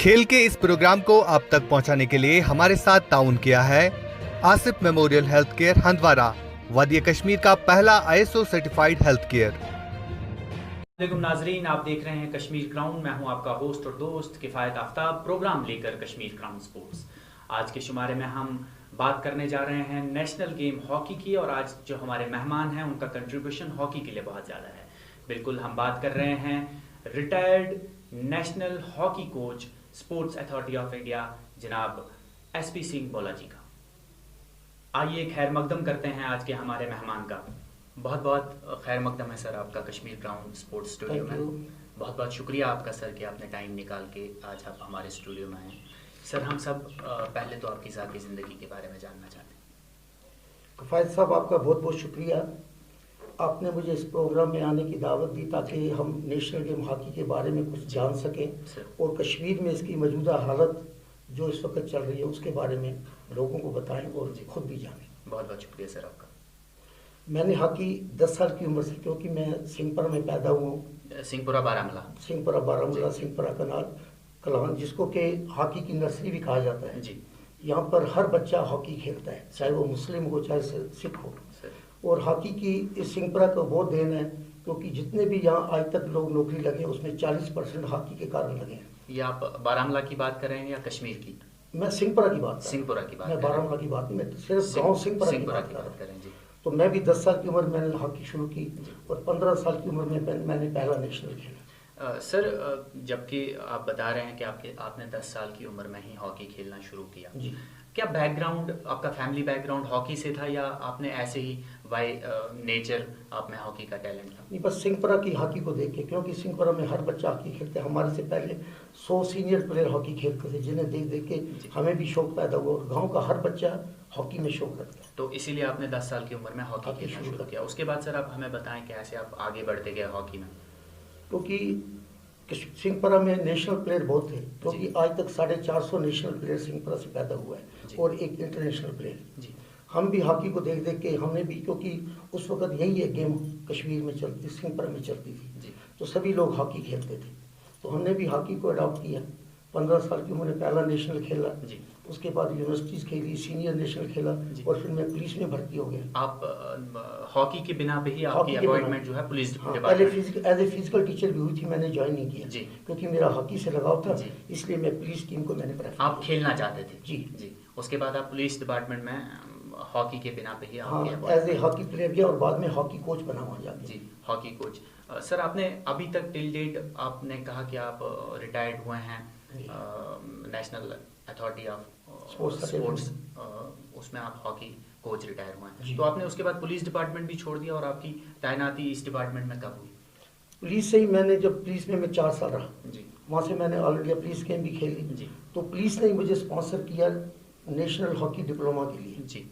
खेल के इस प्रोग्राम को आप तक पहुंचाने के लिए हमारे साथ ताउन किया है Asif memorial health care Handwara, वादी कश्मीर का पहला ISO सर्टिफाइड हेल्थ केयर। वालेकुम नाजरीन, आप देख रहे हैं कश्मीर क्राउन। मैं हूं आपका होस्ट और दोस्त किफ़ायत आफ्ताब, प्रोग्राम लेकर कश्मीर क्राउन स्पोर्ट्स। आज के शुमारे में हम बात करने जा रहे हैं नेशनल गेम हॉकी की, और आज जो हमारे मेहमान हैं उनका कंट्रीब्यूशन हॉकी के लिए बहुत ज़्यादा है। बिल्कुल, हम बात कर रहे हैं retired national hockey coach, sports authority of India, जनाब SP सिंह बोला जी का। आइए खैर मकदम करते हैं आज के हमारे मेहमान का। बहुत बहुत खैर मकदम है सर आपका कश्मीर क्राउन स्पोर्ट्स स्टूडियो में। बहुत बहुत शुक्रिया आपका सर कि आपने टाइम निकाल के आज आप हमारे स्टूडियो में आए। सर, हम सब पहले तो आपकी ज़ाती ज़िंदगी के बारे में जानना चाहते हैं। किफ़ायत साहब, आपका बहुत बहुत शुक्रिया। आपने मुझे इस प्रोग्राम में आने की दावत दी ताकि हम नेशनल गेम हॉकी के बारे में कुछ जान सकें और कश्मीर में इसकी मौजूदा हालत जो इस वक्त चल रही है उसके बारे में लोगों को बताएं और खुद भी जानें। बहुत बहुत शुक्रिया सर आपका। मैंने हॉकी 10 साल की उम्र से, क्योंकि मैं सिंहपुरा में पैदा हुआ हूँ, सिंहपुरा बारामूला, सिंहपुरा कलान, जिसको कि हॉकी की नर्सरी भी कहा जाता है जी। यहाँ पर हर बच्चा हॉकी खेलता है, चाहे वो मुस्लिम हो चाहे सिख हो। और हॉकी की इस सिंहपुरा को बहुत देन है, क्योंकि जितने भी यहाँ आज तक लोग नौकरी लगे उसमें 40% हॉकी के कारण लगे हैं। ये आप बारामूला की बात कर रहे हैं या कश्मीर की? मैं सिंहपुरा की बात मैं बारामूला की बात नहीं, मैं सिर्फ गाँव सिंहपुरा की बात कर रहा हूँ जी। तो मैं भी 10 साल की उम्र में मैंने हॉकी शुरू की और 15 साल की उम्र में मैंने पहला नेशनल खेला। सर, जबकि आप बता रहे हैं कि आपने 10 साल की उम्र में ही हॉकी खेलना शुरू किया जी। क्या बैकग्राउंड, आपका फैमिली बैकग्राउंड हॉकी से था या आपने ऐसे ही बाय नेचर आप में हॉकी का टैलेंट था? नहीं, बस सिंहपुरा की हॉकी को देख के, क्योंकि सिंहपुरा में हर बच्चा हॉकी खेलते, हमारे से पहले 100 सीनियर प्लेयर हॉकी खेलते थे, जिन्हें देख देख के हमें भी शौक पैदा हुआ और गाँव का हर बच्चा हॉकी में शौक रखता है। तो इसीलिए आपने 10 साल की उम्र में हॉकी खेलना शुरू किया। उसके बाद सर आप हमें बताएं कैसे आप आगे बढ़ते गए हॉकी में? क्योंकि सिंहपुरा में नेशनल प्लेयर बहुत थे, क्योंकि आज तक 450 नेशनल प्लेयर सिंहपुरा से पैदा हुआ है और एक इंटरनेशनल प्लेयर। हम भी हॉकी को देख देख के हमने भी, क्योंकि उस वक्त यही एक गेम कश्मीर में चलती, सिंहपुरा में चलती थी, तो सभी लोग हॉकी खेलते थे, तो हमने भी हॉकी को अडॉप्ट किया। 15 साल की उम्र में पहला नेशनल खेला, उसके बाद यूनिवर्सिटीज खेली, सीनियर नेशनल खेला और फिर मैं पुलिस में भर्ती हो गया। आप हॉकी के बिना पे ही आपकी अपॉइंटमेंट जो है पुलिस डिपार्टमेंट? पहले एज ए फिजिकल टीचर भी हुई थी, मैंने ज्वाइन नहीं किया क्योंकि मेरा हॉकी से लगाव था, इसलिए मैं पुलिस टीम को मैंने प्रेफर। आप खेलना चाहते थे? जी। उसके बाद आप पुलिस डिपार्टमेंट में हॉकी के बिना पे ही एज ए हॉकी प्लेयर गया और बाद में हॉकी कोच बना हुआ जाके। जी, हॉकी कोच। सर, आपने अभी तक टिल डेट आपने कहा कि आप रिटायर्ड हुए हैं नेशनल अथॉरिटी ऑफ स्पोर्ट्स, उसमें आप हॉकी कोच रिटायर हुए हैं, तो आपने उसके बाद पुलिस डिपार्टमेंट भी छोड़ दिया और आपकी तैनाती इस डिपार्टमेंट में कब हुई? पुलिस से ही मैंने, जब पुलिस में मैं 4 साल रहा जी, वहाँ से मैंने ऑल इंडिया पुलिस गेम भी खेली जी। तो पुलिस ने मुझे स्पॉन्सर किया नेशनल हॉकी डिप्लोमा के लिए जी,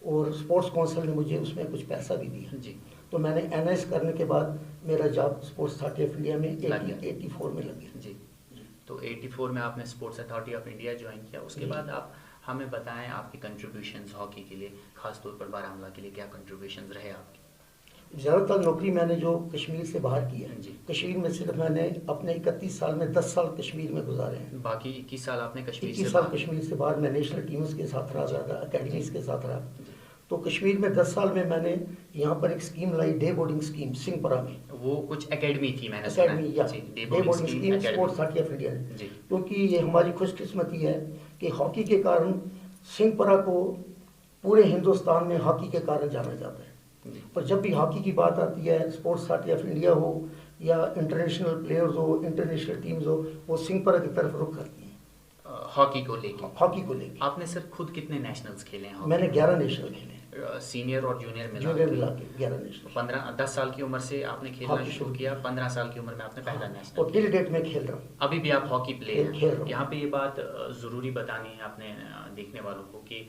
और स्पोर्ट्स काउंसिल ने मुझे उसमें कुछ पैसा भी दिया जी। तो मैंने NIS करने के बाद मेरा job sports authority of India में 84 में लग गया जी। तो 84 में आपने sports authority of India join किया। उसके बाद आप हमें बताएं आपके कंट्रीब्यूशंस हॉकी के लिए, खासतौर पर बारामूला के लिए क्या कंट्रीब्यूशंस रहे आपके? ज़्यादातर नौकरी मैंने जो कश्मीर से बाहर की है जी। कश्मीर में सिर्फ मैंने अपने 31 साल में 10 साल कश्मीर में गुजारे हैं। बाकी 21 साल आपने कश्मीर 21 साल कश्मीर से बाहर मैं नेशनल टीम्स के साथ रहा, ज़्यादा अकेडमीज के साथ रहा। तो कश्मीर में 10 साल में मैंने यहाँ पर एक स्कीम लाई, डे बोर्डिंग स्कीम सिंहपुरा में। वो कुछ एकेडमी थी, मैंने अकेडमी या day boarding scheme sports authority of India, क्योंकि ये हमारी खुशकिस्मती है कि हॉकी के कारण सिंहपुरा को पूरे हिंदुस्तान में हॉकी के कारण जाना जाता है। और जब भी हॉकी की बात आती है, स्पोर्ट्स अथॉरिटी ऑफ इंडिया हो या इंटरनेशनल प्लेयर्स हो, इंटरनेशनल टीम्स हो, वो सिंहपुरा की तरफ रुख करती हैं हॉकी को लेके। आपने सर खुद कितने नेशनल्स खेले हैं? मैंने 11 नेशनल खेले, सीनियर और जूनियर मिला के 11 नेशनल। 10 साल की उम्र से आपने खेलना शुरू किया, 15 साल की उम्र में आपने पहला नेशनल। और टिल डेट में खेल रहा हूँ, अभी भी आप हॉकी प्लेयर हैं। यहाँ पे ये बात ज़रूरी बतानी है अपने देखने वालों को कि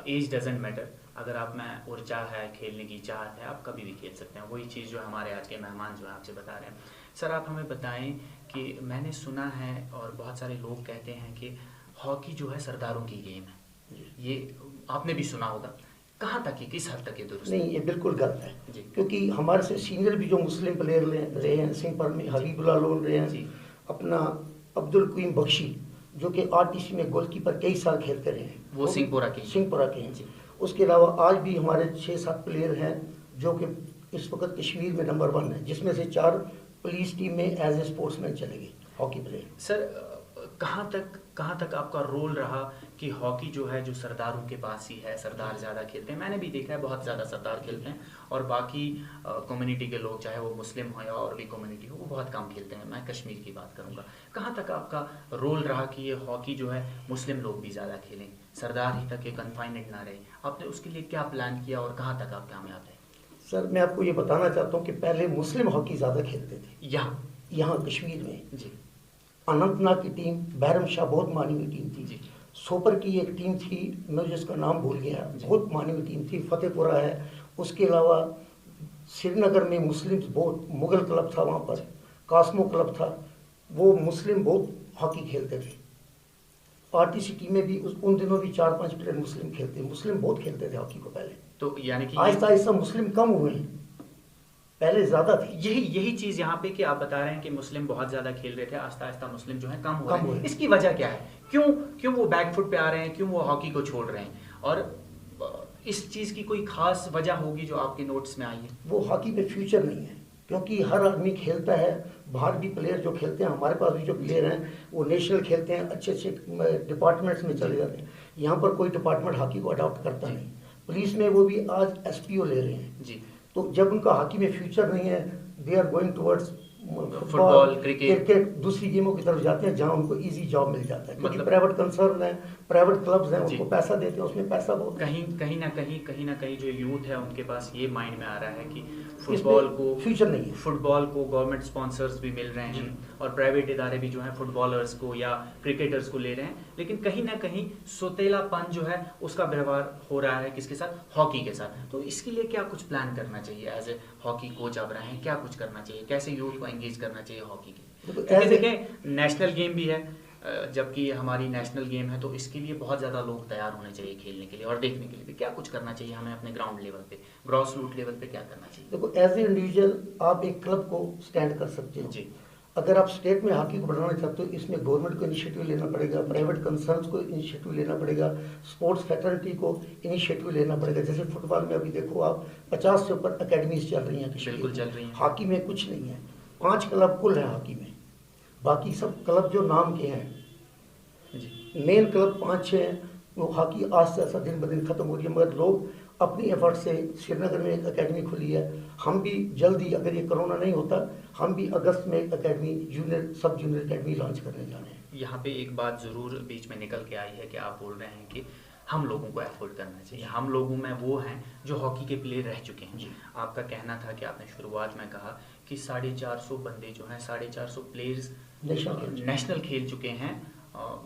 एज डजेंट मैटर। अगर आप में ऊर्जा है, खेलने की चाहत है, आप कभी भी खेल सकते हैं। वही चीज़ जो हमारे आज के मेहमान जो है आपसे बता रहे हैं। सर, आप हमें बताएं कि मैंने सुना है और बहुत सारे लोग कहते हैं कि हॉकी जो है सरदारों की गेम है, ये आपने भी सुना होगा। कहाँ तक ये, किस हद तक ये दुरुस्त? नहीं, ये बिल्कुल गलत है, क्योंकि हमारे से सीनियर भी जो मुस्लिम प्लेयर रहे हैं सिंहपुर में, हबीबुल्लाह लोन रहे हैं, अपना अब्दुल करीम बख्शी जो कि आरटीसी में गोलकीपर कई साल खेलते रहे हैं, वो सिंहपुरा के हैं। उसके अलावा आज भी हमारे 6-7 प्लेयर हैं जो कि इस वक्त कश्मीर में नंबर 1 है, जिसमें से 4 पुलिस टीम में एज ए स्पोर्ट्समैन चले गए हॉकी प्लेयर। सर कहाँ तक आपका रोल रहा कि हॉकी जो है जो सरदारों के पास ही है, सरदार ज़्यादा खेलते हैं, मैंने भी देखा है बहुत ज़्यादा सरदार खेलते हैं, और बाकी कम्युनिटी के लोग चाहे वो मुस्लिम हो या और भी कम्युनिटी हो वो बहुत कम खेलते हैं। मैं कश्मीर की बात करूँगा, कहाँ तक आपका रोल रहा कि ये हॉकी जो है मुस्लिम लोग भी ज़्यादा खेलें, सरदार ही तक ये कन्फाइनेड ना रहे, आपने उसके लिए क्या प्लान किया और कहाँ तक आप कामयाब रहे? सर मैं आपको ये बताना चाहता हूँ कि पहले मुस्लिम हॉकी ज़्यादा खेलते थे यहाँ कश्मीर में जी। अनंतनाग की टीम बहरम शाह बहुत मानी हुई टीम थी जी। सोपर की एक टीम थी, मैं जिसका नाम भूल गया, बहुत मानी हुई टीम थी। फतेहपुरा है, उसके अलावा श्रीनगर में मुस्लिम बहुत, मुगल क्लब था वहाँ पर, कास्मो क्लब था, वो मुस्लिम बहुत हॉकी खेलते थे। आरटीसी टीम में भी उन दिनों भी 4-5 प्लेयर मुस्लिम बहुत खेलते थे हॉकी को पहले। तो यानी कि आहिस्ता आहिस्ता मुस्लिम कम हुए हैं, पहले ज्यादा थे। यही चीज यहाँ पे कि आप बता रहे हैं कि मुस्लिम बहुत ज्यादा खेल रहे थे, आस्ता आस्ता मुस्लिम जो है कम हो रहे हैं। इसकी वजह क्या है? क्यों वो बैकफुट पे आ रहे हैं, क्यों वो हॉकी को छोड़ रहे हैं? और इस चीज की कोई खास वजह होगी जो आपके नोट्स में आई है? वो हॉकी में फ्यूचर नहीं है, क्योंकि हर आदमी खेलता है। बाहर भी प्लेयर जो खेलते हैं, हमारे पास भी जो प्लेयर हैं वो नेशनल खेलते हैं, अच्छे अच्छे डिपार्टमेंट्स में चले जाते हैं। यहाँ पर कोई डिपार्टमेंट हॉकी को अडॉप्ट करता नहीं। पुलिस में वो भी आज एसपीओ ले रहे हैं जी। तो जब उनका हॉकी में फ्यूचर नहीं है, they are going towards football, cricket, दूसरी गेमों की तरफ जाते हैं जहां उनको इजी जॉब मिल जाता है। मतलब प्राइवेट कंसर्न है, प्राइवेट क्लब्स हैं, उनको पैसा देते हैं, उसमें पैसा बहुत। कहीं ना कहीं जो यूथ है उनके पास ये माइंड में आ रहा है कि फुटबॉल को फ्यूचर नहीं है, फुटबॉल को गवर्नमेंट स्पॉन्सर्स भी मिल रहे हैं और प्राइवेट इदारे भी जो है फुटबॉलर्स को या क्रिकेटर्स को ले रहे हैं, लेकिन कहीं ना कहीं सोतेलापन जो है उसका व्यवहार हो रहा है किसके साथ? हॉकी के साथ। तो इसके लिए क्या कुछ प्लान करना चाहिए? एज ए हॉकी कोच आप रहे हैं, क्या कुछ करना चाहिए? कैसे यूथ को एंगेज करना चाहिए हॉकी के? क्योंकि देखें नेशनल गेम भी है, जबकि हमारी नेशनल गेम है, तो इसके लिए बहुत ज़्यादा लोग तैयार होने चाहिए खेलने के लिए और देखने के लिए भी। क्या कुछ करना चाहिए हमें अपने ग्राउंड लेवल पे, ग्रॉस रूट लेवल पे क्या करना चाहिए? देखो एज ए इंडिविजुअल आप एक क्लब को स्टैंड कर सकते हो जी। अगर आप स्टेट में हॉकी को बढ़ाना चाहते हो, इसमें गवर्नमेंट को इनिशिएटिव लेना पड़ेगा, प्राइवेट कंसर्न्स को इनिशिएटिव लेना पड़ेगा, स्पोर्ट्स फैकल्टी को इनिशिएटिव लेना पड़ेगा। जैसे फुटबॉल में अभी देखो आप 50 से ऊपर अकेडमीज चल रही हैं, बिल्कुल चल रही हैं। हॉकी में कुछ नहीं है, 5 क्लब कुल है हॉकी में, बाकी सब क्लब जो नाम के हैं, मेन क्लब 5-6 हैं। वो हॉकी आज से ऐसा दिन ब दिन खत्म हो रही है, मगर लोग अपनी एफर्ट से, श्रीनगर में एक अकेडमी खुली है, हम भी जल्दी, अगर ये कोरोना नहीं होता, हम भी अगस्त में एक अकेडमी जूनियर सब जूनियर अकेडमी लॉन्च करने जा रहे हैं। यहाँ पे एक बात ज़रूर बीच में निकल के आई है कि आप बोल रहे हैं कि हम लोगों को एफोर्ड करना चाहिए। हम लोगों में वो हैं जो हॉकी के प्लेयर रह चुके हैं। आपका कहना था कि आपने शुरुआत में कहा कि 450 बंदे जो हैं, 450 प्लेयर्स नेशनल खेल चुके हैं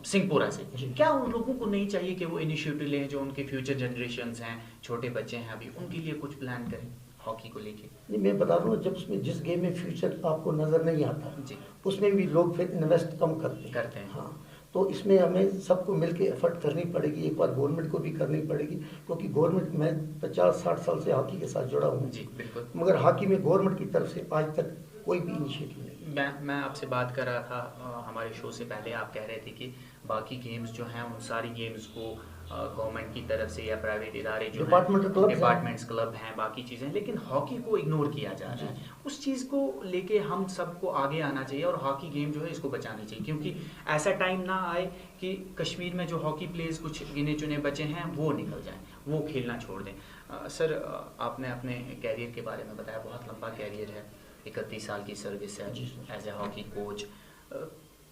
सिंहपुरा से। क्या उन लोगों को नहीं चाहिए कि वो इनिशिएटिव लें, जो उनके फ्यूचर जनरेशन्स हैं, छोटे बच्चे हैं अभी, उनके लिए कुछ प्लान करें हॉकी को लेके? नहीं, मैं बता रहा हूँ, जब उसमें जिस गेम में फ्यूचर आपको नज़र नहीं आता जी, उसमें भी लोग फिर इन्वेस्ट कम करते हैं। हाँ, तो इसमें हमें सबको मिलके एफर्ट करनी पड़ेगी। एक बार गवर्नमेंट को भी करनी पड़ेगी, क्योंकि गवर्नमेंट, मैं 50-60 साल से हॉकी के साथ जुड़ा हूँ जी, बिल्कुल, मगर हॉकी में गवर्नमेंट की तरफ से आज तक कोई भी इनिशिएटिव नहीं। मैं आपसे बात कर रहा था हमारे शो से पहले, आप कह रहे थे कि बाकी गेम्स जो हैं उन सारी गेम्स को गवर्नमेंट की तरफ से या प्राइवेट इदारे जो डिपार्टमेंट्स क्लब हैं, बाकी चीज़ें, लेकिन हॉकी को इग्नोर किया जा रहा है। उस चीज़ को लेके हम सबको आगे आना चाहिए और हॉकी गेम जो है इसको बचानी चाहिए, क्योंकि ऐसा टाइम ना आए कि कश्मीर में जो हॉकी प्लेयर्स कुछ गिने चुने बचे हैं वो निकल जाएं, वो खेलना छोड़ दें। सर, आपने अपने कैरियर के बारे में बताया, बहुत लंबा कैरियर है, 31 साल की सर्विस है एज ए हॉकी कोच।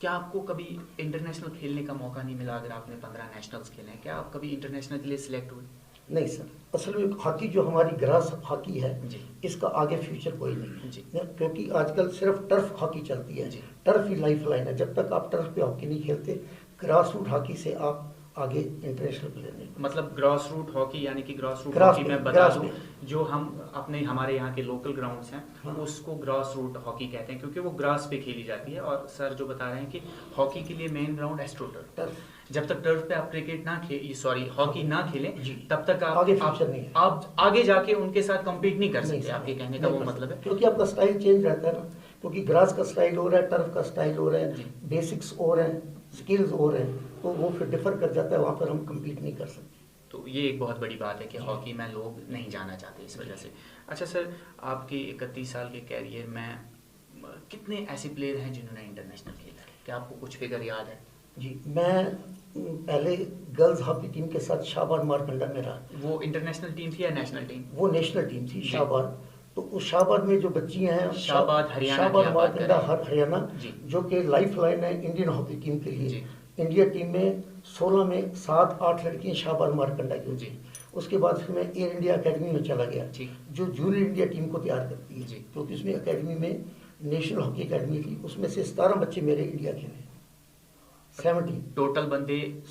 क्या आपको कभी इंटरनेशनल खेलने का मौका नहीं मिला? अगर आपने 15 नेशनल्स खेले हैं, क्या आप कभी इंटरनेशनल के लिए सिलेक्ट हुए? नहीं सर, असल में हॉकी जो हमारी ग्रास हॉकी है जी, इसका आगे फ्यूचर कोई नहीं है जी, क्योंकि आजकल सिर्फ टर्फ हॉकी चलती है, टर्फ ही लाइफ लाइन है। जब तक आप टर्फ पे हॉकी नहीं खेलते, ग्रास रूट हॉकी से आप आगे इंटरनेशनल प्लेयर नहीं। मतलब ग्रास रूट हॉकी, यानी कि ग्रास रूट हॉकी में बता दूं, जो हमारे यहाँ के लोकल ग्राउंड्स हैं, हाँ, उसको ग्रास रूट हॉकी कहते हैं, क्योंकि वो ग्रास पे खेली जाती है। और सर जो बता रहे हैं कि हॉकी के लिए मेन ग्राउंड एस्ट्रोटर्फ, जब तक टर्फ पे आप क्रिकेट ना हॉकी ना खेलें, तब तक आप आगे जाके उनके साथ कम्पीट नहीं कर सकते। आपके कहने का वो मतलब है, क्योंकि आपका स्टाइल चेंज रहता है ना। क्योंकि ग्रास का स्टाइल हो रहा है, टर्फ का स्टाइल हो रहा जी। है, बेसिक्स और हैं, स्किल्स और हैं, तो वो फिर डिफर कर जाता है, वहाँ पर हम कम्पीट नहीं कर सकते। तो ये एक बहुत बड़ी बात है कि हॉकी में लोग नहीं जाना चाहते इस वजह से। अच्छा सर, आपके 31 साल के कैरियर में कितने ऐसे प्लेयर हैं जिन्होंने इंटरनेशनल खेला है? क्या आपको कुछ फिगर याद है? जी, मैं पहले गर्ल्स हॉकी टीम के साथ शाहबाद मारकंडा में रहा। वो इंटरनेशनल टीम थी या नेशनल टीम? वो नेशनल टीम थी जी। शाहबाद। तो उस शाहबाद में जो बच्चियां हैं, शाहबाद हरियाणा की शाहबाद आप बात कर मारकंडा रहे हैं। हरियाणा, जी। जो कि लाइफ लाइन है इंडियन हॉकी टीम के लिए। जी। इंडिया टीम में 16 में 7-8 लड़कियां शाहबाद मारकंडा की होती जी। हैं। उसके बाद फिर मैं एयर इंडिया एकेडमी में चला गया, ठीक। जो जूनियर इंडिया टीम को तैयार करती जी। है, क्योंकि उसमें एकेडमी में नेशनल हॉकी एकेडमी थी, उसमें से 17 बच्चे मेरे इंडिया के हैं, 17 टोटल बंदे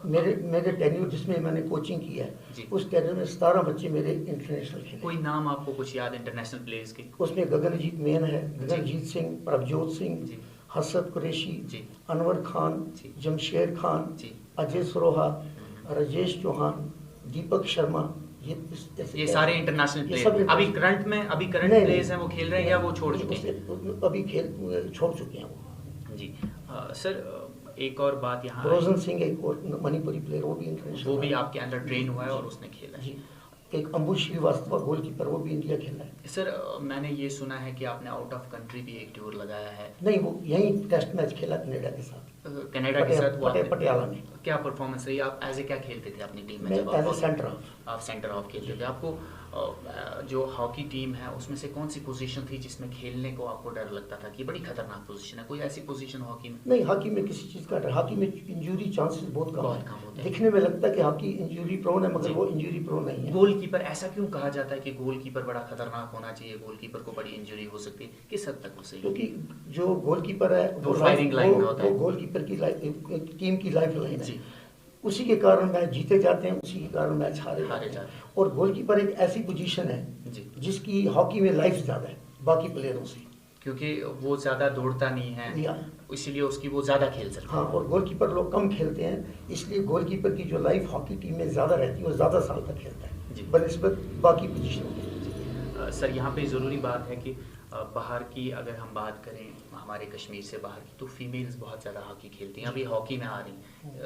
मेरे टेन्यूर जिसमें मैंने कोचिंग की है, जी। उस टेन्यूर में 17 बच्चे मेरे इंटरनेशनल खेले। कोई नाम आपको कुछ याद इंटरनेशनल प्लेयर्स के? उसमें गगनजीत मेन है, गगनजीत सिंह, प्रभजोत सिंह, जी। हसरत कुरैशी, जी। अनवर खान, जी। जमशेद खान, जी। अजय सरोहा, राजेश चौहान, दीपक शर्मा, ये सारे इंटरनेशनल ये प्लेयर सब अभी international- करंट नहीं, प्लेयर्स हैं वो खेल रहे हैं या वो छोड़ चुके हैं? अभी खेल छोड़ चुके हैं वो। जी। सर, एक और बात यहाँ आई। रोजन सिंह एक और मणिपुरी प्लेयर, वो भी इंटरनेशनल, वो भी आपके अंडर ट्रेन हुआ है और उसने खेला है। जी। एक अंबुज श्रीवास्तव गोलकीपर, वो भी इंडिया खेला है। सर, मैंने ये सुना है कि आपने आउट ऑफ कंट्री भी एक टूर लगाया है। नहीं, वो यहीं टेस्ट मैच खेला कनाडा के साथ, कनाडा के साथ वो आपने- पटियाला में। क्या परफॉर्मेंस रही? आप एज ए क्या खेलते थे अपनी टीम में? मैं जब एज ए आप सेंटर हाफ। आप सेंटर हाफ खेलते थे। आपको जो हॉकी टीम है उसमें से कौन सी पोजीशन थी जिसमें खेलने को आपको डर लगता था कि बड़ी खतरनाक पोजीशन है? कोई ऐसी पोजीशन हॉकी में? नहीं, हॉकी में किसी चीज़ का डर, हॉकी में इंजरी चांसेस बहुत कम बहुत कम होते है। हैं। दिखने में लगता है कि हॉकी इंजरी प्रोन है, मगर जी। वो इंजरी प्रोन नहीं है। गोलकीपर, ऐसा क्यों कहा जाता है कि गोलकीपर बड़ा खतरनाक होना चाहिए, गोलकीपर को बड़ी इंजरी हो सकती है? किस हद तक वो सही है? क्योंकि जो गोलकीपर है वो firing line में होता है। वो गोलकीपर की टीम की लाइफ लाइन जी। है। उसी के कारण मैच जीते जाते हैं, उसी के कारण मैच हारे हारे जाते हैं। जाते और गोलकीपर एक ऐसी पोजीशन है जी। जिसकी हॉकी में लाइफ ज़्यादा है बाकी प्लेयरों से। क्योंकि वो ज्यादा दौड़ता नहीं जी है, हाँ। इसीलिए उसकी वो ज्यादा खेल सकता हाँ, और गोलकीपर लोग कम खेलते हैं, इसलिए गोलकीपर की जो लाइफ हॉकी टीम में ज़्यादा रहती है, वो ज़्यादा साल तक खेलता जी। है बनिस्बत बाकी पोजीशनों के। है। सर, यहाँ पे ज़रूरी बात है कि बाहर की अगर हम बात करें, हमारे कश्मीर से बाहर की, तो फीमेल्स बहुत ज़्यादा हॉकी खेलती हैं, अभी हॉकी में आ रही हैं।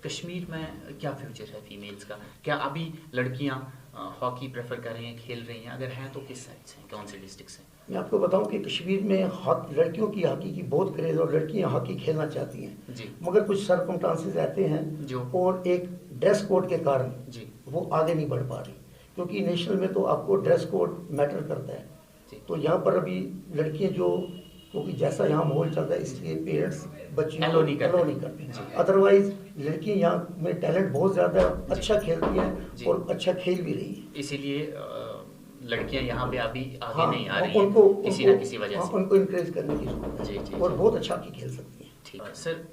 कश्मीर में क्या फ्यूचर है फीमेल्स का? क्या अभी लड़कियाँ हॉकी प्रेफर कर रही हैं, खेल रही हैं? अगर हैं तो किस साइड से हैं, कौन से डिस्ट्रिक्ट से? मैं आपको बताऊं कि कश्मीर में लड़कियों की हॉकी की बहुत क्रेज, और लड़कियां हॉकी खेलना चाहती हैं, जी। मगर कुछ सर्कमस्टांसेस ऐसे हैं जो- और एक ड्रेस कोड के कारण जी। वो आगे नहीं बढ़ पा रही, क्योंकि नेशनल में तो आपको ड्रेस कोड मैटर करता है। जी। तो यहाँ पर अभी लड़कियां जो, क्योंकि जैसा यहाँ माहौल चल रहा है, इसलिए पेरेंट्स बच्चियों Allow नहीं करते। allow नहीं करते। जी। अदरवाइज लड़कियां यहाँ में टैलेंट बहुत ज़्यादा है, अच्छा खेलती जी। हैं और अच्छा खेल भी रही है। इसीलिए लड़कियां यहाँ पे अभी आगे हाँ, नहीं आ रही हैं, किसी ना किसी वजह से। उनको इनकरेज करने की जरूरत जी, है, जी, और जी। बहुत अच्छा हॉकी खेल सकती हैं। ठीक है सर,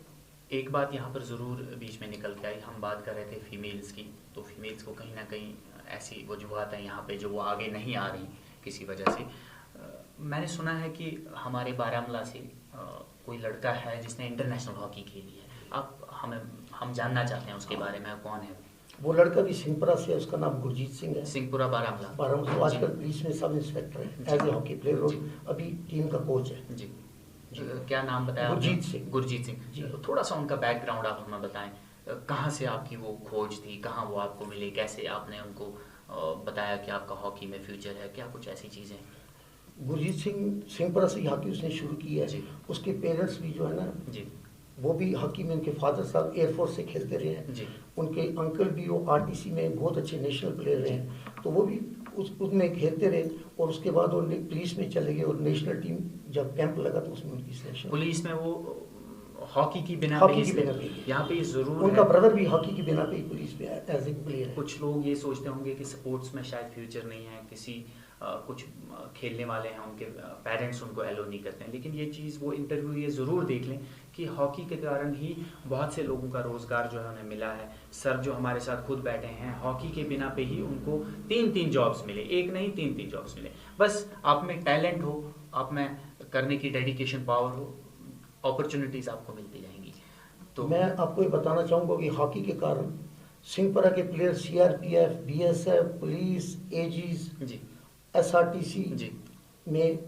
एक बात यहाँ पर ज़रूर बीच में निकल के आई। हम बात कर रहे थे फीमेल्स की, तो फीमेल्स को कहीं ना कहीं ऐसी वजूहत है यहाँ पे जो वो आगे नहीं आ रही किसी वजह से। मैंने सुना है कि हमारे बारामूला से कोई लड़का है जिसने इंटरनेशनल हॉकी खेली है। हम जानना चाहते हैं उसके बारे में, कौन है? वो लड़का भी सिंहपुरा से है, उसका नाम गुरजीत सिंह है। सिंहपुरा बारामूला। बारामूला से आजकल पुलिस में सब इंस्पेक्टर है, एज ए हॉकी प्लेयर, और जी। अभी टीम का कोच है। जी। क्या नाम बताया आपने? गुरजीत सिंह। गुरजीत जी। सिंह। थोड़ा सा उनका बैकग्राउंड आप हमें बताएं। कहाँ से आपकी वो खोज थी, कहाँ वो आपको मिले, कैसे आपने उनको बताया कि आपका हॉकी में फ्यूचर है, क्या कुछ ऐसी चीज़ें? गुरजीत सिंह सिंहपुरा से हॉकी उसने शुरू की है। जी। उसके पेरेंट्स भी जो है ना, जी। वो भी हॉकी में, उनके फादर साहब एयरफोर्स से खेलते रहे हैं, जी। उनके अंकल भी वो आरटीसी में बहुत अच्छे नेशनल प्लेयर रहे हैं, तो वो भी उसमें खेलते रहे, और उसके बाद वो पुलिस में चले गए, और नेशनल टीम जब कैंप लगा तो उसमें उनकी सिलेक्शन। पुलिस में वो हॉकी की बिना हॉकी पे की बिना पे। यहाँ पे जरूर उनका है। ब्रदर भी हॉकी की बिना पे ही पुलिस में एज ए प्लेयर है। कुछ लोग ये सोचते होंगे कि स्पोर्ट्स में शायद फ्यूचर नहीं है, किसी कुछ खेलने वाले हैं उनके पेरेंट्स उनको एलो नहीं करते हैं, लेकिन ये चीज़ वो इंटरव्यू ये ज़रूर देख लें कि हॉकी के कारण ही बहुत से लोगों का रोज़गार जो है उन्हें मिला है। सर जो हमारे साथ खुद बैठे हैं, हॉकी के बिना पे ही उनको 3-3 जॉब्स मिले, एक नहीं 3-3 जॉब्स मिले। बस आप में टैलेंट हो, आप में करने की डेडिकेशन पावर हो, अपॉर्चुनिटीज़ आपको मिलती जाएंगी। तो मैं आपको ये बताना चाहूँगा कि हॉकी के कारण सिंहपुरा के प्लेयर सीआरपीएफ, बीएसएफ, पुलिस, एजीज, जी। एसआरटीसी जी। में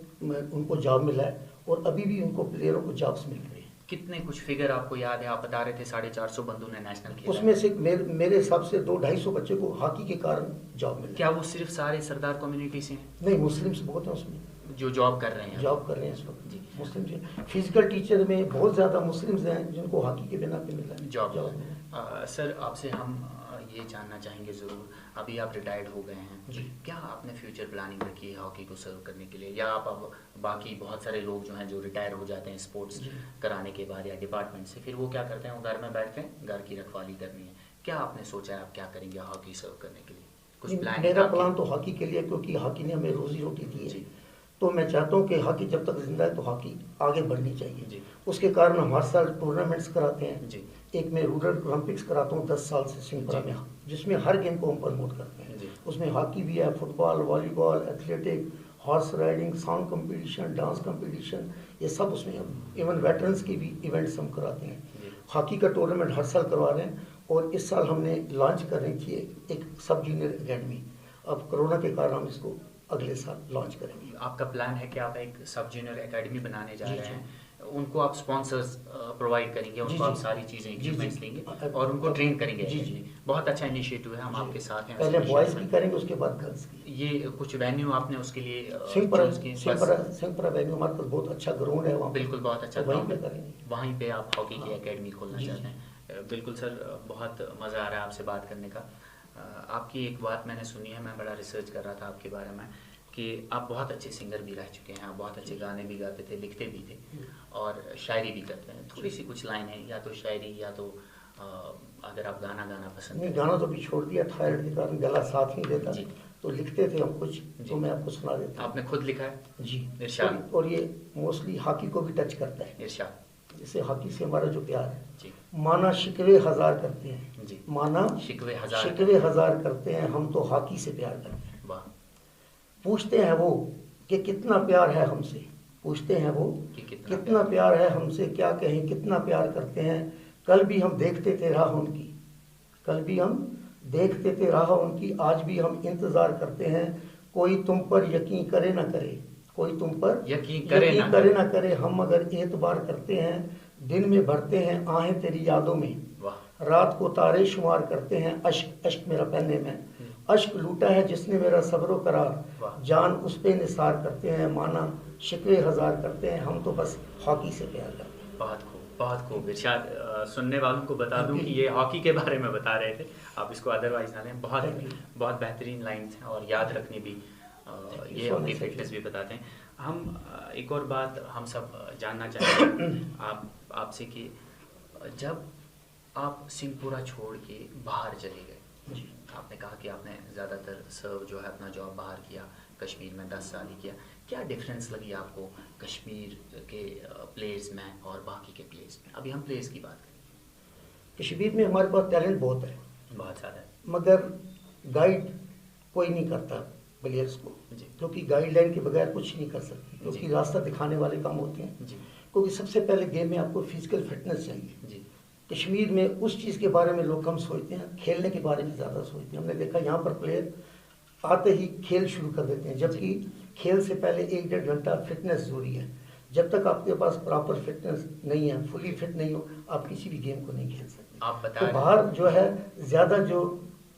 उनको जॉब मिला है, और अभी भी उनको प्लेयरों को जॉब्स मिल रही है। कितने कुछ फिगर आपको याद है? आप बता रहे थे 450 बंदों ने नेशनल खेला। उसमें से मेरे हिसाब से 200-250 बच्चे को हॉकी के कारण जॉब मिल। क्या वो सिर्फ सारे सरदार कम्युनिटी से हैं? नहीं, मुस्लिम्स बहुत हैं उसमें जो जॉब कर रहे हैं। जॉब कर रहे हैं इस वक्त जी। मुस्लिम जी। फिजिकल टीचर में बहुत ज़्यादा मुस्लिम्स हैं जिनको हॉकी के बिना पे मिला है जॉब। मिला। सर आपसे हम ये जानना चाहेंगे ज़रूर, अभी आप रिटायर्ड हो गए हैं जी। क्या आपने फ्यूचर प्लानिंग रखी है हॉकी को सर्व करने के लिए, या आप अब बाकी बहुत सारे लोग जो हैं जो रिटायर हो जाते हैं स्पोर्ट्स जी। कराने के बाद या डिपार्टमेंट से, फिर वो क्या करते हैं, वो घर में बैठते हैं, घर की रखवाली करनी है, क्या आपने सोचा है आप क्या करेंगे हॉकी सर्व करने के लिए? कुछ प्लान? मेरा प्लान तो हॉकी के लिए, क्योंकि हॉकी ने हमें रोजी रोटी दी है, तो मैं चाहता हूँ कि हॉकी जब तक जिंदा है तो हॉकी आगे बढ़नी चाहिए जी। उसके कारण हम हर साल टूर्नामेंट्स कराते हैं जी। एक मैं रूरल ओलंपिक्स कराता हूँ 10 साल से सिंहपुरा में, जिसमें हर गेम को हम प्रमोट करते हैं। जी। उसमें हॉकी भी है, football, volleyball, athletic, horse riding, song competition, dance competition, ये सब उसमें इवन वेटरन्स की भी इवेंट्स हम कराते हैं। जी। हॉकी का टूर्नामेंट हर साल करवा रहे हैं और इस साल हमने लॉन्च कर रही थी एक सब जूनियर एकेडमी। अब कोरोना के कारण हम इसको अगले साल लॉन्च करेंगे। आपका प्लान है कि आप एक सब जूनियर एकेडमी बनाने जा जी, रहे जी। हैं, उनको आप स्पॉन्सर्स प्रोवाइड करेंगे, जी, उनको आप जी। सारी चीज़ें जी, इक्विपमेंट्स जी। लेंगे और उनको ट्रेन करेंगे। जी, जी। बहुत अच्छा इनिशिएटिव है, हम जी। आपके साथ हैं। पहले उस बॉयज़ initiative की में। करेंगे, उसके बाद गर्ल्स की। ये कुछ वेन्यू आपने उसके लिए सिंहपुरा choose किए? बस सिंहपुरा वेन्यू हमारे पास बहुत अच्छा ग्राउंड है वहाँ पे। बिल्कुल बहुत अच्छा तो वहीं ground पे है। करेंगे। वहीं पे आप हॉकी की हाँ। एकेडमी खोलना जी, चाहते हैं। बिल्कुल सर, बहुत मज़ा आ रहा है आपसे बात करने का। आपकी एक बात मैंने सुनी है, मैं बड़ा रिसर्च कर रहा था आपके बारे में, कि आप बहुत अच्छे सिंगर भी रह चुके हैं, आप बहुत अच्छे गाने भी गाते थे, लिखते भी थे और शायरी भी करते हैं। थोड़ी सी कुछ लाइनें, या तो शायरी या तो अगर आप गाना पसंद नहीं, करें। गाना तो भी छोड़ दिया, थायराइड के कारण गला साथ नहीं देता, जी। तो लिखते थे हम कुछ, जी। तो मैं आपको सुना देता हूँ। आपने खुद लिखा है? जी। इरशाद। और ये मोस्टली हॉकी को भी टच करता है। इरशाद। जैसे हॉकी से हमारा जो प्यार है, जी। माना शिकवे हजार करते हैं, जी। माना शिकवे हजार करते हैं, हम तो हॉकी से प्यार करते हैं। वाह। पूछते हैं वो कि कितना प्यार है हमसे, पूछते हैं वो कि कितना प्यार है हमसे, क्या कहें कितना प्यार करते हैं। कल भी हम देखते थे राह उनकी, कल भी हम देखते थे राह उनकी, आज भी हम इंतजार करते हैं। कोई तुम पर यकीन करे ना करे, कोई तुम पर यकीन करे ना करे, हम मगर एतबार करते हैं। दिन में भरते हैं आहें तेरी यादों में, वाह। रात को तारे शुमार करते हैं। अश्क अश्क मेरा पहनने में अश्क लूटा है जिसने मेरा सब्रो करार, वाह। जान उस पे निसार करते हैं। माना शिकवे हजार करते हैं, हम तो बस हॉकी से प्यार करते हैं। बहुत खूब, बहुत खूब। इरशाद, सुनने वालों को बता दूं कि ये हॉकी के बारे में बता रहे थे, आप इसको अदरवाइज ना लें। बहुत बहुत बेहतरीन लाइन्स हैं और याद रखनी भी, ये अपनी फिटनेस भी बताते हैं। हम एक और बात हम सब जानना चाहेंगे आपसे कि जब आप सिंहपुरा छोड़ के बाहर चले गए, जी। आपने कहा कि आपने ज़्यादातर सर्व जो है अपना जॉब बाहर किया, कश्मीर में 10 साल ही किया, क्या डिफरेंस लगी आपको कश्मीर के प्लेयर्स में और बाकी के प्लेयर्स में? अभी हम प्लेयर्स की बात करें। कश्मीर में हमारे पास टैलेंट बहुत है, बहुत ज़्यादा है। मगर गाइड कोई नहीं करता प्लेयर्स को, जी। क्योंकि गाइडलाइन के बगैर कुछ नहीं कर सकते, क्योंकि जी। रास्ता दिखाने वाले काम होते हैं। जी। क्योंकि सबसे पहले गेम में आपको फिजिकल फिटनेस चाहिए। जी। कश्मीर में उस चीज़ के बारे में लोग कम सोचते हैं, खेलने के बारे में ज़्यादा सोचते हैं। हमने देखा यहाँ पर प्लेयर आते ही खेल शुरू कर देते हैं, जबकि खेल से पहले 1-1.5 घंटा फिटनेस जरूरी है। जब तक आपके पास प्रॉपर फिटनेस नहीं है, फुली फिट नहीं हो, आप किसी भी गेम को नहीं खेल सकते। आप बता तो रहे बाहर जो है ज़्यादा जो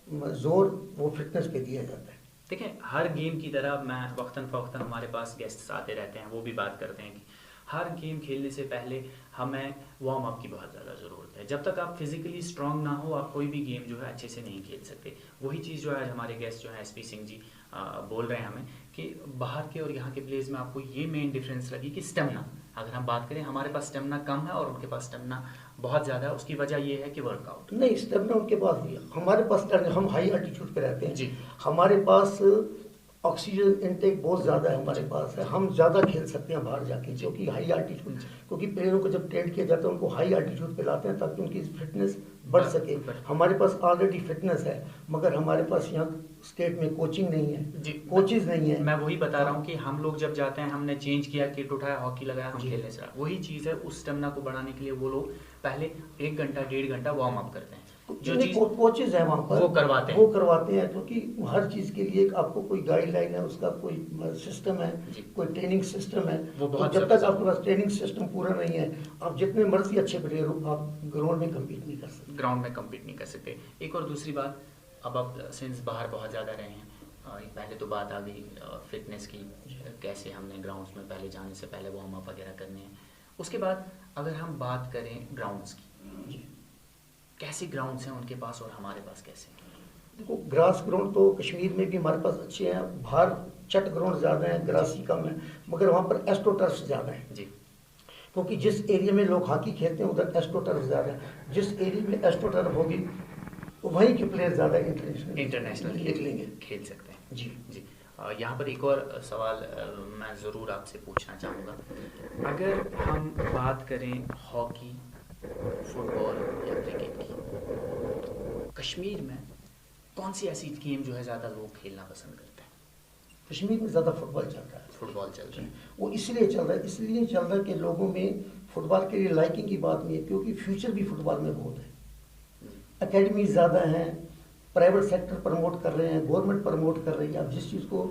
जोर वो फिटनेस पे दिया जाता है। देखें, हर गेम की तरह मैं वक्तन फ़वक्तन हमारे पास गेस्ट्स आते रहते हैं, वो भी बात करते हैं कि हर गेम खेलने से पहले हमें वार्म अप की बहुत ज़्यादा ज़रूरत है। जब तक आप फिजिकली स्ट्रांग ना हो, आप कोई भी गेम जो है अच्छे से नहीं खेल सकते। वही चीज़ जो है आज हमारे गेस्ट जो है SP सिंह जी बोल रहे हैं हमें कि बाहर के और यहाँ के प्लेयर्स में आपको ये मेन डिफरेंस लगी कि स्टेमिना, अगर हम बात करें हमारे पास स्टेमिना कम है और उनके पास स्टेमिना बहुत ज़्यादा है। उसकी वजह ये है कि वर्कआउट नहीं, स्टेमिना उनके पास भी है, हमारे पास हम हाई एल्टीट्यूड पे रहते हैं जी। हमारे पास ऑक्सीजन इनटेक बहुत ज़्यादा है, हमारे पास है, हम ज़्यादा खेल सकते हैं बाहर जाके, क्योंकि हाई एल्टीट्यूड, क्योंकि प्लेयरों को जब ट्रेन किया जाता है उनको हाई एल्टीट्यूड पे लाते हैं ताकि उनकी फिटनेस बढ़ सके। हमारे पास ऑलरेडी फिटनेस है, मगर हमारे पास यहाँ स्टेट में कोचिंग नहीं है, जी। कोचेज नहीं है। मैं वही बता रहा हूँ कि हम लोग जब जाते हैं, हमने चेंज किया, किट उठाया, हॉकी लगाया, हम खेलने से वही चीज़ है। उस स्टेमिना को बढ़ाने के लिए वो लोग पहले 1 घंटा 1.5 घंटा वार्म अप करते हैं। जो चीज कोचेज हैं वहाँ पर वो करवाते हैं। वो करवाते हैं, क्योंकि हर चीज़ के लिए एक आपको कोई गाइडलाइन है, उसका कोई सिस्टम है, जी। कोई ट्रेनिंग सिस्टम है। वो तो बहुत जब ज़्यादा तक आपके पास ट्रेनिंग सिस्टम पूरा नहीं है, आप जितने मर्जी अच्छे प्लेयर हो, आप ग्राउंड में कम्पीट नहीं कर सकते। ग्राउंड में कम्पीट नहीं कर सकते। एक और दूसरी बात, अब आप सिंस बाहर बहुत ज़्यादा रहे हैं, पहले तो बात आ गई फिटनेस की, कैसे हमने ग्राउंड्स में पहले जाने से पहले वार्म अप वगैरह करने हैं। उसके बाद अगर हम बात करें ग्राउंड्स की, जी, कैसे ग्राउंड्स हैं उनके पास और हमारे पास कैसे हैं? देखो ग्रास ग्राउंड तो कश्मीर में भी हमारे पास अच्छे हैं, बाहर चट ग्राउंड ज़्यादा है, ग्रासी कम है, मगर वहाँ पर एस्ट्रोटर्फ ज़्यादा है। जी, क्योंकि जिस एरिया में लोग हॉकी खेलते हैं उधर एस्ट्रोटर्फ ज़्यादा है। जिस एरिया में एस्ट्रोटर्फ होगी वहीं के प्लेयर ज़्यादा इंटरनेशनल निकलेंगे, खेल सकते हैं। जी। जी, यहाँ पर एक और सवाल मैं ज़रूर आपसे पूछना चाहूँगा। अगर हम बात करें हॉकी, फुटबॉल या क्रिकेट की, कश्मीर में कौन सी ऐसी गेम जो है ज़्यादा लोग खेलना पसंद करते हैं? कश्मीर में ज़्यादा फुटबॉल चल रहा है। फुटबॉल चल रहा है। वो इसलिए चल रहा है कि लोगों में फुटबॉल के लिए लाइकिंग की बात नहीं है, क्योंकि फ्यूचर भी फुटबॉल में बहुत है। एकेडमी ज़्यादा हैं, प्राइवेट सेक्टर प्रमोट कर रहे हैं, गवर्नमेंट प्रमोट कर रही है। अब जिस चीज़ को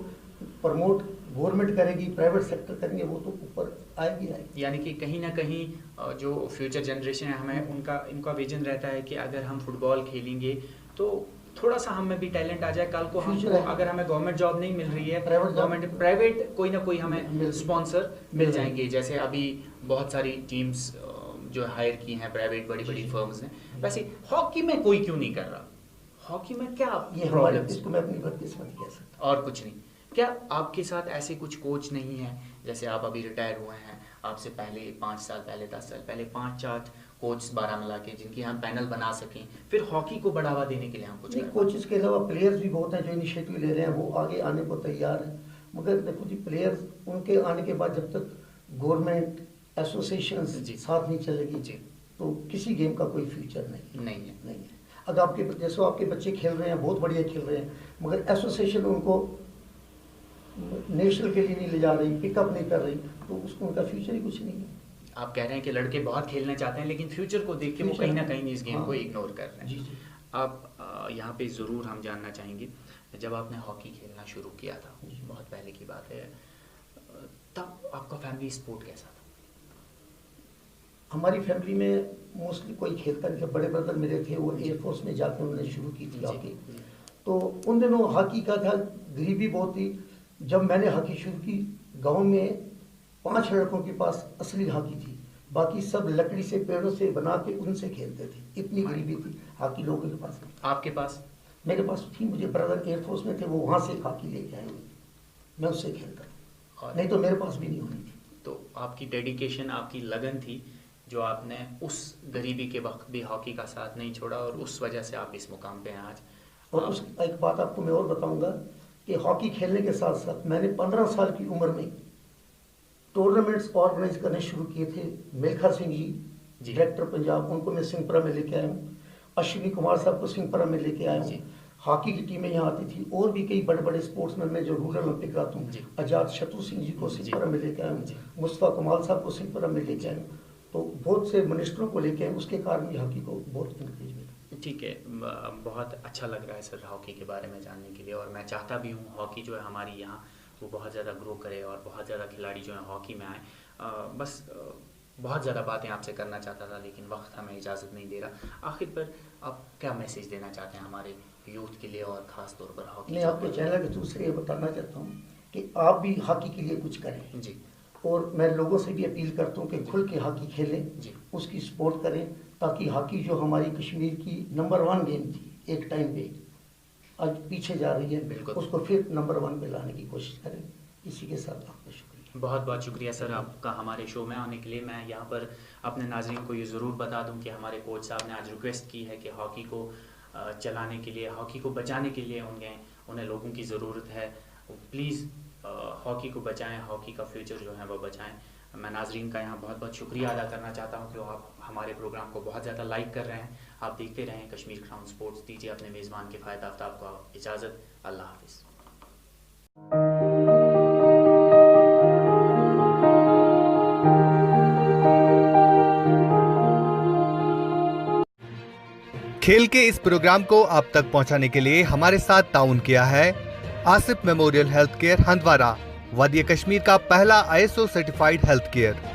प्रमोट गवर्नमेंट करेगी, प्राइवेट सेक्टर करेंगे, वो तो ऊपर आएगी। यानी कि कहीं ना कहीं जो फ्यूचर जनरेशन है, हमें इनका विजन रहता है कि अगर हम फुटबॉल खेलेंगे तो थोड़ा सा हमें भी टैलेंट आ जाए, कल को हम Future है। अगर हमें गवर्नमेंट जॉब नहीं मिल रही है, Private प्राइवेट कोई ना कोई हमें मिल- स्पॉन्सर मिल मिल- जाएंगे। जैसे अभी बहुत सारी टीम्स जो हायर की हैं प्राइवेट बड़ी बड़ी जी। फर्म्स ने, वैसे हॉकी में कोई क्यों नहीं कर रहा? हॉकी में क्या ये हमारे प्रॉब्लम्स? इसको मैं अपनी बदकिस्मती कह सकता और कुछ नहीं। क्या आपके साथ ऐसे कुछ कोच नहीं है? जैसे आप अभी रिटायर हुए हैं, आपसे पहले 5 साल पहले 10 साल पहले 5-4 कोच बारामूला के जिनकी हम पैनल बना सकें, फिर हॉकी को बढ़ावा देने के लिए हम कुछ नहीं, करें। कोचेस के अलावा प्लेयर्स भी बहुत हैं जो इनिशिएटिव ले रहे हैं, वो आगे आने को तैयार हैं। मगर देखो जी, प्लेयर्स उनके आने के बाद जब तक गवर्नमेंट एसोसिएशन जी। साथ नहीं चलेगी, जी। तो किसी गेम का कोई फ्यूचर नहीं है। नहीं है। अगर आपके बच्चे खेल रहे हैं, बहुत बढ़िया खेल रहे हैं, मगर एसोसिएशन उनको नेशनल के लिए नहीं ले जा रही, पिकअप नहीं कर रही, तो उसको उनका फ्यूचर ही कुछ नहीं है। आप कह रहे हैं कि लड़के बहुत खेलना चाहते हैं, लेकिन फ्यूचर को देख के वो Future- कहीं ना कहीं इस गेम हाँ। को इग्नोर कर रहे जी हैं। जी। आप यहाँ पे ज़रूर हम जानना चाहेंगे, जब आपने हॉकी खेलना शुरू किया था, जी। बहुत पहले की बात है, तब आपका फैमिली सपोर्ट कैसा था? हमारी फैमिली में मोस्टली कोई खेलता नहीं था। बड़े ब्रदर मेरे थे, वो एयरफोर्स में जाकर उन्होंने शुरू की थी जी, हॉकी। जी। तो उन दिनों हॉकी का था, गरीबी बहुत थी। जब मैंने हॉकी शुरू की, गांव में 5 लड़कों के पास असली हॉकी थी, बाकी सब लकड़ी से पेड़ों से बना के उनसे खेलते थे। इतनी गरीबी थी हॉकी लोगों के पास। आपके पास? मेरे पास थी, मुझे ब्रदर एयरफोर्स में थे, वो वहाँ से हॉकी लेके आए, मैं उससे खेलता, और नहीं तो मेरे पास भी नहीं होनी थी। तो आपकी डेडिकेशन, आपकी लगन थी, जो आपने उस गरीबी के वक्त भी हॉकी का साथ नहीं छोड़ा, और उस वजह से आप इस मुकाम पे हैं आज। और उस एक बात आपको मैं और बताऊंगा कि हॉकी खेलने के साथ साथ मैंने 15 साल की उम्र में टूर्नामेंट्स ऑर्गेनाइज करने शुरू किए थे। मिल्खा सिंह जी, जी। डायरेक्टर पंजाब, उनको मैं सिंहपुरा में लेके आया हूँ। अश्विनी कुमार साहब को सिंहपुरा में लेके आया जी। हूँ। हॉकी की टीमें यहाँ आती थी, और भी कई बड़े बड़े स्पोर्ट्समैन में जो रूरल ओलंपिक कराता हूँ। जी। आजाद शत्रु सिंह जी को जी। सिंहपुरा में लेके आया जी। हूँ। मुस्तफा कमाल साहब को सिंहपुरा में लेके आया हूँ। तो बहुत से मिनिस्टरों को लेके आए, उसके कारण भी हॉकी को बहुत इंकरेज मिला। ठीक है, बहुत अच्छा लग रहा है सर हॉकी के बारे में जानने के लिए, और मैं चाहता भी हूँ हॉकी जो है हमारी यहाँ वो बहुत ज़्यादा ग्रो करे और बहुत ज़्यादा खिलाड़ी जो है हॉकी में आए। बस बहुत ज़्यादा बातें आपसे करना चाहता था, लेकिन वक्त हमें इजाज़त नहीं दे रहा। आखिर पर आप क्या मैसेज देना चाहते हैं हमारे यूथ के लिए, और ख़ास तौर पर हॉकी? मैं आपके चैनल के थ्रू से ये बताना चाहता हूँ कि आप भी हॉकी के लिए कुछ करें, जी। और मैं लोगों से भी अपील करता हूँ कि खुल के हॉकी खेलें, जी। उसकी सपोर्ट करें, ताकि हॉकी जो हमारी कश्मीर की नंबर 1 गेम थी एक टाइम पे, आज पीछे जा रही है, बिल्कुल। उसको फिर नंबर 1 पे लाने की कोशिश करें। इसी के साथ आपका शुक्रिया। बहुत बहुत शुक्रिया सर आपका हमारे शो में आने के लिए। मैं यहाँ पर अपने नाज़रीन को ये ज़रूर बता दूँ कि हमारे कोच साहब ने आज रिक्वेस्ट की है कि हॉकी को चलाने के लिए, हॉकी को बचाने के लिए उन्हें लोगों की ज़रूरत है। प्लीज़ हॉकी को बचाएं, हॉकी का फ्यूचर जो है वो बचाएं। मैं नाज़रीन का यहाँ बहुत बहुत शुक्रिया अदा करना चाहता हूँ कि आप हमारे प्रोग्राम को बहुत ज़्यादा लाइक कर रहे हैं। आप देखते रहें कश्मीर क्राउन स्पोर्ट्स। दीजिए अपने मेज़बान किफ़ायत आफ्ताब को इजाज़त। अल्लाह हाफिज़। खेल के इस प्रोग्राम को आप तक पहुंचाने के लिए हमारे साथ ताउन किया है Asif memorial health care Handwara, वादिया कश्मीर का पहला ISO सर्टिफाइड हेल्थ केयर।